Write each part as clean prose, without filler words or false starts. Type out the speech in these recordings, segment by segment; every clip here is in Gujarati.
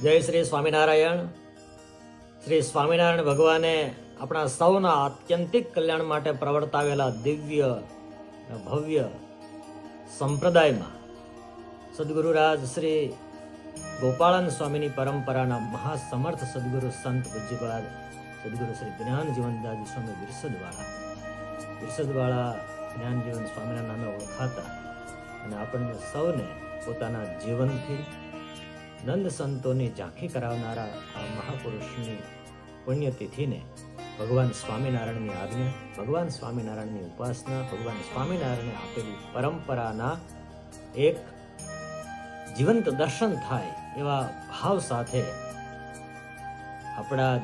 જય શ્રી સ્વામિનારાયણ. શ્રી સ્વામિનારાયણ ભગવાને આપણા સૌના આત્યંતિક કલ્યાણ માટે પ્રવર્તાવેલા દિવ્ય ભવ્ય સંપ્રદાયમાં સદગુરુરાજ શ્રી ગોપાળન સ્વામીની પરંપરાના મહાસમર્થ સદગુરુ સંત પૂજ્યપાદ સદગુરુ શ્રી જ્ઞાન જીવનદાસજી સ્વામી વિરસદવાળા જ્ઞાનજીવન સ્વામીના નામે ઓળખાતા અને આપણને સૌને પોતાના જીવનથી નંદ સંતોની ઝાંખી કરાવનારા આ મહાપુરુષની પુણ્યતિથિને ભગવાન સ્વામિનારાયણની આજ્ઞા, ભગવાન સ્વામિનારાયણની ઉપાસના, ભગવાન સ્વામિનારાયણે આપેલી પરંપરાના એક જીવંત દર્શન થાય એવા ભાવ સાથે આપણા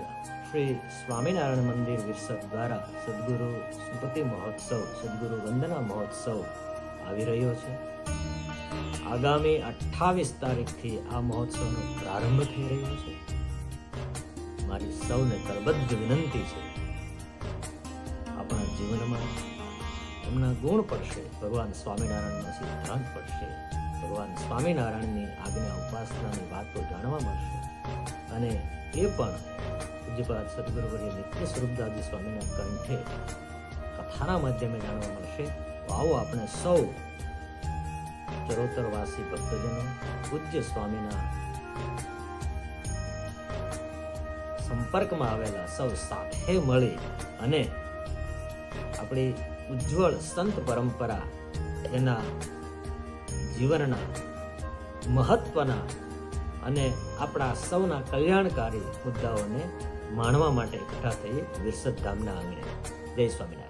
શ્રી સ્વામિનારાયણ મંદિર વિરસદ દ્વારા સદગુરુ સ્મૃતિ મહોત્સવ, સદગુરુ વંદના મહોત્સવ આવી રહ્યો છે. આગામી 28 તારીખથી આ મહોત્સવનો પ્રારંભ થઈ રહ્યો છે. મારી સૌને કરબદ્ધ વિનંતી છે, આપણા જીવનમાં એમના ગુણ પડશે, ભગવાન સ્વામિનારાયણનો સિદ્ધાંત પડશે, ભગવાન સ્વામિનારાયણની આજ્ઞા ઉપાસનાની વાતો જાણવા મળશે અને એ પણ પૂજ્યપાદ સદગુરુવર્ય નિત્ય સ્વરૂપદાસજી સ્વામીના કંઠે કથાના માધ્યમે જાણવા મળશે. તો આવો આપણે સૌ ચરોતરવાસી ભક્તજનો પૂજ્ય સ્વામીના સંપર્કમાં આવેલા સૌ સાથે મળી અને આપણી ઉજ્જવળ સંત પરંપરા એના જીવનના મહત્વના અને આપણા સૌના કલ્યાણકારી મુદ્દાઓને માણવા માટે એકઠા થઈ વિરસદ ગામના આંગણે. જય સ્વામિનારાયણ.